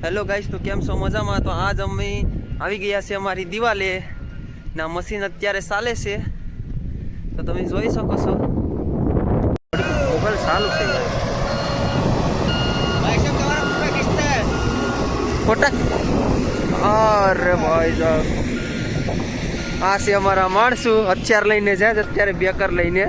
Hello guys, તો કેમ છો? મજામાં? તો આજ અમે આવી ગયા છે અમારી દિવાલે ના મશીન અત્યારે ચાલે છે, તો તમે જોઈ શકો છો. મોબાઈલ ચાલુ છે ફોટા. અરે ભાઈ સાહેબ, આ છે અમારા માણસો, હથિયાર લઈને જાય અત્યારે, બેકર લઈને.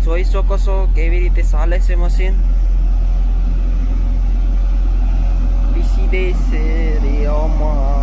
જોઈ શકો છો કેવી રીતે ચાલે છે મશીન. પીસી દે છે રે અમાર.